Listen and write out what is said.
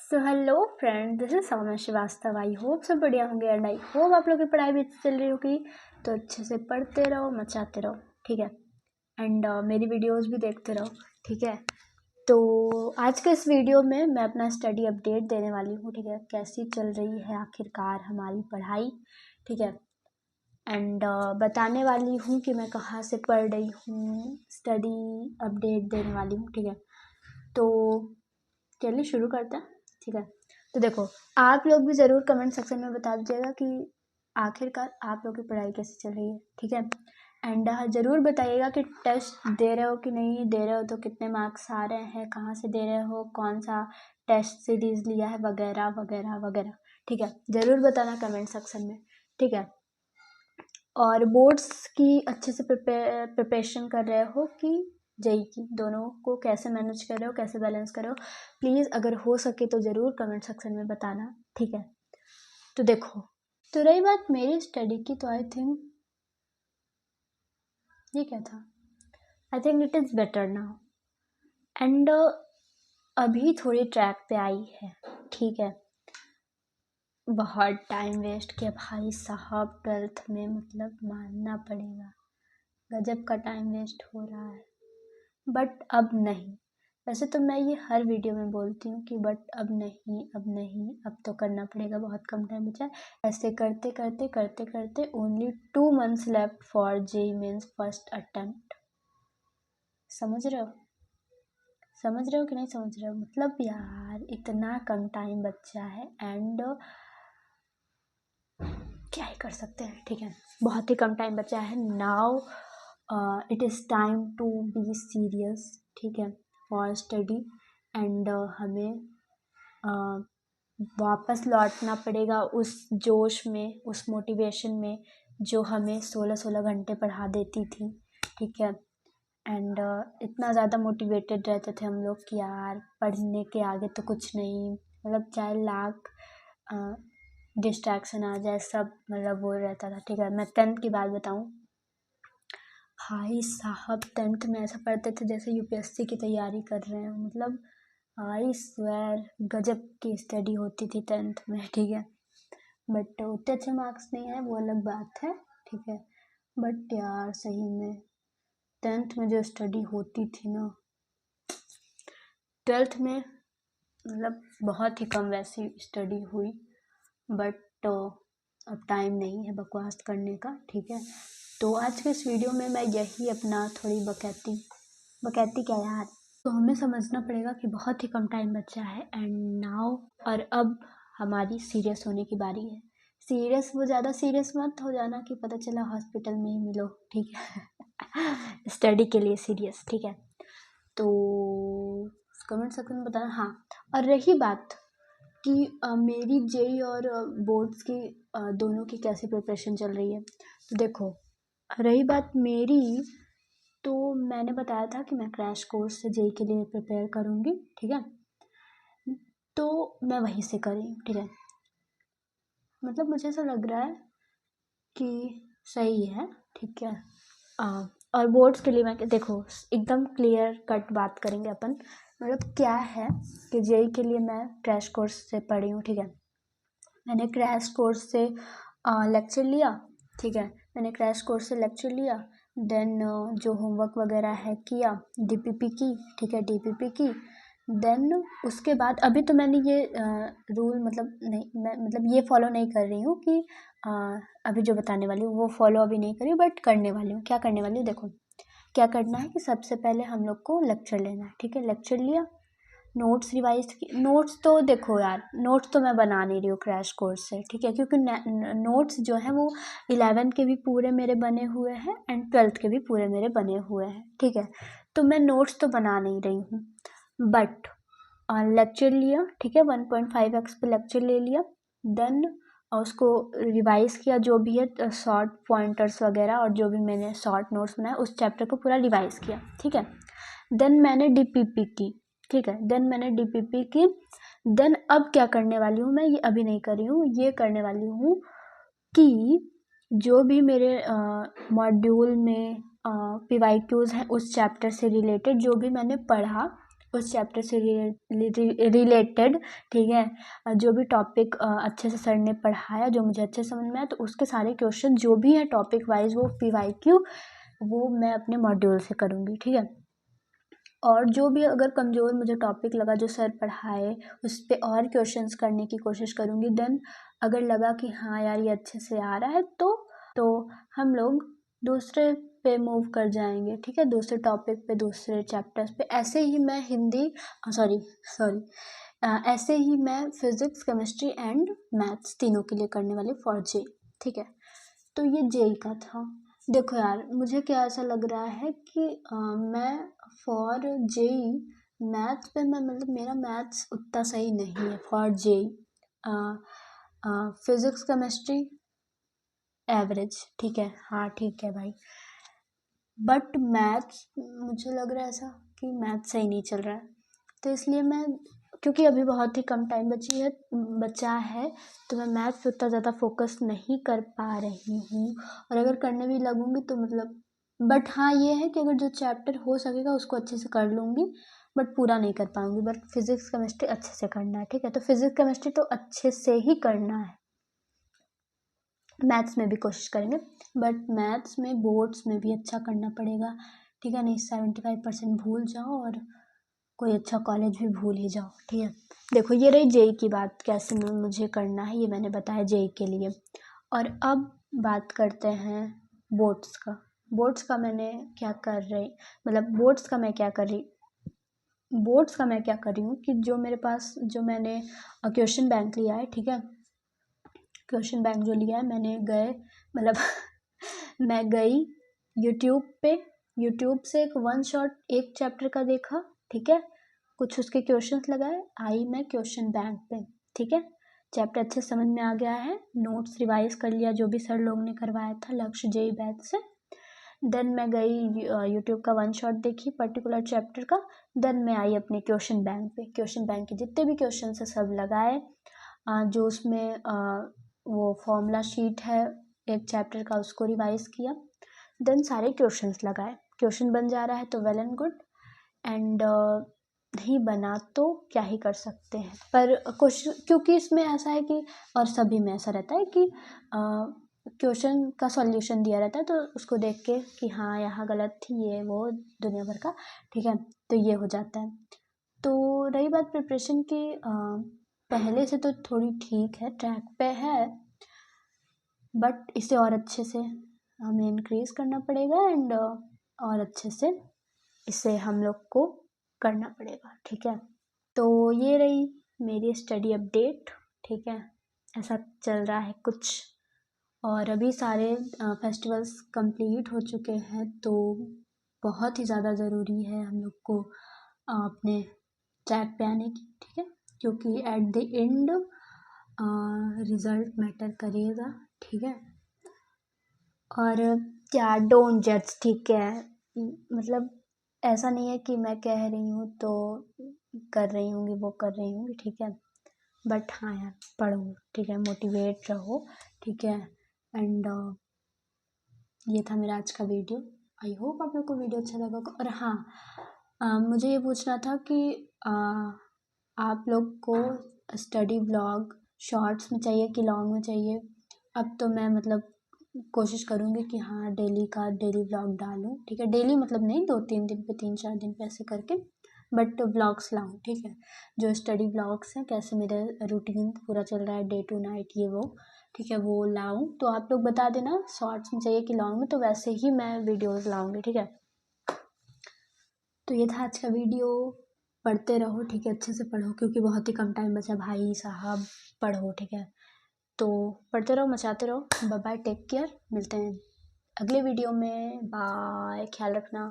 So hello friend, this is Saumya Srivastava. I hope सब बढ़िया होंगे एंड आई होप आप लोग की पढ़ाई भी अच्छी चल रही होगी। तो अच्छे से पढ़ते रहो, मचाते रहो, ठीक है। एंड मेरी वीडियोस भी देखते रहो, ठीक है। तो आज के इस वीडियो में मैं अपना स्टडी अपडेट देने वाली हूँ, ठीक है। कैसी चल रही है आखिरकार हमारी पढ़ाई, ठीक है। एंड बताने वाली हूँ कि मैं कहाँ से पढ़ रही हूँ, स्टडी अपडेट देने वाली हूँ, ठीक है। तो चलिए शुरू करते हैं, ठीक है। तो देखो, आप लोग भी ज़रूर कमेंट सेक्शन में बता दीजिएगा कि आखिरकार आप लोग की पढ़ाई कैसे चल रही है, ठीक है। एंड ज़रूर बताइएगा कि टेस्ट दे रहे हो कि नहीं दे रहे हो, तो कितने मार्क्स आ रहे हैं, कहाँ से दे रहे हो, कौन सा टेस्ट सीरीज़ लिया है, वगैरह वगैरह वगैरह, ठीक है। ज़रूर बताना कमेंट सेक्शन में, ठीक है। और बोर्ड्स की अच्छे से प्रिपरेशन कर रहे हो कि जेई की, दोनों को कैसे मैनेज कर रहे हो, कैसे बैलेंस कर रहे हो, प्लीज़ अगर हो सके तो ज़रूर कमेंट सेक्शन में बताना, ठीक है। तो देखो, तो रही बात मेरी स्टडी की, तो आई थिंक ये क्या था, I think it is better now. And अभी थोड़ी ट्रैक पे आई है, ठीक है। बहुत टाइम वेस्ट किया भाई साहब 12th में, मतलब मानना पड़ेगा, गजब का टाइम वेस्ट हो रहा है। बट अब नहीं, वैसे तो मैं ये हर वीडियो में बोलती हूँ कि बट अब नहीं, अब नहीं, अब तो करना पड़ेगा, बहुत कम टाइम बचा है। ऐसे करते करते करते करते only 2 months left for JEE mains first attempt. समझ रहे हो, समझ रहे हो कि नहीं समझ रहे हो, मतलब यार इतना कम टाइम बचा है एंड क्या ही कर सकते हैं, ठीक है। बहुत ही कम टाइम बचा है। Now it is time to be serious, ठीक है, फॉर स्टडी। एंड हमें वापस लौटना पड़ेगा उस जोश में, उस मोटिवेशन में जो हमें 16-16 घंटे पढ़ा देती थी, ठीक है। एंड इतना ज़्यादा मोटिवेटेड रहते थे हम लोग कि यार पढ़ने के आगे तो कुछ नहीं, मतलब चाहे लाख डिस्ट्रैक्शन आ जाए, सब मतलब वो रहता था, ठीक है। मैं 10th की बात बताऊँ, भाई साहब 10th में ऐसा पढ़ते थे जैसे यूपीएससी की तैयारी कर रहे हैं, मतलब आई स्वेयर गजब की स्टडी होती थी 10th में, ठीक है। बट उतने अच्छे मार्क्स नहीं आए, वो अलग बात है, ठीक है। बट यार सही में 10th में जो स्टडी होती थी ना, 12th में मतलब बहुत ही कम वैसी स्टडी हुई। बट अब टाइम नहीं है बकवास करने का, ठीक है। तो आज के इस वीडियो में मैं यही अपना थोड़ी बकैती क्या यार, तो हमें समझना पड़ेगा कि बहुत ही कम टाइम बचा है एंड नाउ, और अब हमारी सीरियस होने की बारी है। सीरियस, वो ज़्यादा सीरियस मत हो जाना कि पता चला हॉस्पिटल में ही मिलो, ठीक है। स्टडी के लिए सीरियस, ठीक है। तो कमेंट सेक्शन में बताना। हाँ, और रही बात कि मेरी जेई और बोर्ड्स की दोनों की कैसी प्रिपरेशन चल रही है, तो देखो, रही बात मेरी, तो मैंने बताया था कि मैं क्रैश कोर्स से जेई के लिए प्रिपेयर करूँगी, ठीक है। तो मैं वहीं से कर रही हूँ, ठीक है। मतलब मुझे ऐसा लग रहा है कि सही है, ठीक है। और बोर्ड्स के लिए मैं देखो एकदम क्लियर कट बात करेंगे अपन, मतलब क्या है कि जेई के लिए मैं क्रैश कोर्स से पढ़ी हूँ, ठीक है। मैंने क्रैश कोर्स से लेक्चर लिया, ठीक है। मैंने क्रैश कोर्स से लेक्चर लिया, देन जो होमवर्क वगैरह है किया, डीपीपी की, ठीक है, डीपीपी की। देन उसके बाद अभी तो मैंने ये रूल मतलब नहीं, मैं मतलब ये फॉलो नहीं कर रही हूँ कि अभी जो बताने वाली हूँ वो फॉलो अभी नहीं करी, बट करने वाली हूँ। क्या करने वाली हूँ, देखो क्या करना है कि सबसे पहले हम लोग को लेक्चर लेना है, ठीक है। लेक्चर लिया, नोट्स रिवाइज की, नोट्स तो देखो यार, नोट्स तो मैं बना नहीं रही हूँ क्रैश कोर्स से, ठीक है, क्योंकि नोट्स जो है वो 11th के भी पूरे मेरे बने हुए हैं एंड 12th के भी पूरे मेरे बने हुए हैं, ठीक है। तो मैं नोट्स तो बना नहीं रही हूँ, बट लेक्चर लिया, ठीक है, 1.5x पे लेक्चर ले लिया। देन उसको रिवाइज किया, जो भी है शॉर्ट पॉइंटर्स वगैरह और जो भी मैंने शॉर्ट नोट्स बनाए उस चैप्टर को पूरा रिवाइज किया, ठीक है। देन मैंने डीपीपी की, ठीक है, देन मैंने डीपीपी की। देन अब क्या करने वाली हूँ मैं, ये अभी नहीं कर रही हूँ, ये करने वाली हूँ कि जो भी मेरे मॉड्यूल में पीवाईक्यूज हैं उस चैप्टर से रिलेटेड जो भी मैंने पढ़ा उस चैप्टर से रिलेटेड, ठीक है, जो भी टॉपिक अच्छे से सर ने पढ़ाया, जो मुझे अच्छे समझ में आया, तो उसके सारे क्वेश्चन जो भी है टॉपिक वाइज, वो PYQ वो मैं अपने मॉड्यूल से करूँगी, ठीक है। और जो भी अगर कमज़ोर मुझे टॉपिक लगा जो सर पढ़ाए, उस पर और क्वेश्चंस करने की कोशिश करूँगी। देन अगर लगा कि हाँ यार ये अच्छे से आ रहा है तो हम लोग दूसरे पे मूव कर जाएंगे, ठीक है, दूसरे टॉपिक पे, दूसरे चैप्टर्स पे। ऐसे ही मैं ऐसे ही मैं फिज़िक्स, केमिस्ट्री एंड मैथ्स तीनों के लिए करने वाली फॉर जे, ठीक है। तो ये जेई का था। देखो यार, मुझे क्या ऐसा लग रहा है कि मैं फॉर जेई मैथ्स पे मैं मतलब मेरा मैथ्स उतना सही नहीं है for JEE. Physics, chemistry average, ठीक है, हाँ ठीक है भाई। बट मैथ्स मुझे लग रहा है ऐसा कि मैथ्स सही नहीं चल रहा है, तो इसलिए मैं, क्योंकि अभी बहुत ही कम टाइम बचा है, तो मैं मैथ्स पे उतना ज़्यादा फोकस नहीं कर पा रही हूँ। और अगर करने भी लगूंगी तो मतलब, बट हाँ ये है कि अगर जो चैप्टर हो सकेगा उसको अच्छे से कर लूँगी, बट पूरा नहीं कर पाऊँगी। बट फिज़िक्स, केमिस्ट्री अच्छे से करना है, ठीक है। तो फिज़िक्स, केमिस्ट्री तो अच्छे से ही करना है। मैथ्स में भी कोशिश करेंगे, बट मैथ्स में बोर्ड्स में भी अच्छा करना पड़ेगा, ठीक है। नहीं 75% भूल जाओ और कोई अच्छा कॉलेज भी भूल ही जाओ, ठीक है। देखो ये रही जेई की बात, कैसे मुझे करना है ये मैंने बताया जेई के लिए। और अब बात करते हैं बोर्ड्स का। बोर्ड्स का मैं क्या कर रही हूँ कि जो मेरे पास, जो मैंने क्वेश्चन बैंक लिया है, ठीक है, क्वेश्चन बैंक जो लिया है मैंने मैं गई यूट्यूब से एक वन शॉट एक चैप्टर का देखा, ठीक है, कुछ उसके क्वेश्चंस लगाए, आई मैं क्वेश्चन बैंक पे, ठीक है। चैप्टर अच्छे समझ में आ गया है, नोट्स रिवाइज कर लिया जो भी सर लोग ने करवाया था लक्ष्य जेई बैच से। देन मैं गई यूट्यूब का वन शॉट देखी पर्टिकुलर चैप्टर का। देन मैं आई अपने क्वेश्चन बैंक पे, क्वेश्चन बैंक के जितने भी क्वेश्चन है सब लगाए, जो उसमें वो फॉर्मूला शीट है एक चैप्टर का उसको रिवाइज किया। देन सारे क्वेश्चंस लगाए, क्वेश्चन बन जा रहा है तो वेल एंड गुड, एंड नहीं बना तो क्या ही कर सकते हैं। पर क्वेश्चन, क्योंकि इसमें ऐसा है कि, और सभी में ऐसा रहता है कि क्वेश्चन का सॉल्यूशन दिया रहता है, तो उसको देख के कि हाँ यहाँ गलत थी, ये वो दुनिया भर का, ठीक है, तो ये हो जाता है। तो रही बात प्रिपरेशन की, पहले से तो थोड़ी ठीक है, ट्रैक पे है, बट इसे और अच्छे से हमें इंक्रीज करना पड़ेगा, एंड और अच्छे से इसे हम लोग को करना पड़ेगा, ठीक है। तो ये रही मेरी स्टडी अपडेट, ठीक है, ऐसा चल रहा है कुछ। और अभी सारे फेस्टिवल्स कंप्लीट हो चुके हैं, तो बहुत ही ज़्यादा ज़रूरी है हम लोग को अपने ट्रैक पे आने की, ठीक है, क्योंकि at the end result matter करेगा, ठीक है। और क्या, डोंट जज, ठीक है, मतलब ऐसा नहीं है कि मैं कह रही हूँ तो कर रही हूँगी, वो कर रही हूँगी, ठीक है, बट हाँ यार पढ़ो, ठीक है, मोटिवेट रहो, ठीक है। एंड ये था मेरा आज का वीडियो। आई होप आप लोग को वीडियो अच्छा लगा होगा। और हाँ, मुझे ये पूछना था कि आप लोग को स्टडी व्लॉग शॉर्ट्स में चाहिए कि लॉन्ग में चाहिए। अब तो मैं मतलब कोशिश करूँगी कि हाँ डेली व्लॉग डालूँ, ठीक है, डेली मतलब नहीं, 2-3 दिन पे, 3-4 दिन पे ऐसे करके, बट व्लॉग्स लाऊँ, ठीक है, जो स्टडी व्लॉग्स हैं, कैसे मेरा रूटीन पूरा चल रहा है डे टू नाइट, ये वो, ठीक है, वो लाऊं। तो आप लोग बता देना शॉर्ट्स में चाहिए कि लॉन्ग में, तो वैसे ही मैं वीडियोस लाऊंगी, ठीक है। तो ये था आज का वीडियो। पढ़ते रहो, ठीक है, अच्छे से पढ़ो, क्योंकि बहुत ही कम टाइम बचा भाई साहब, पढ़ो, ठीक है। तो पढ़ते रहो, मचाते रहो। बाय बाय, टेक केयर, मिलते हैं अगले वीडियो में, बाय, ख्याल रखना।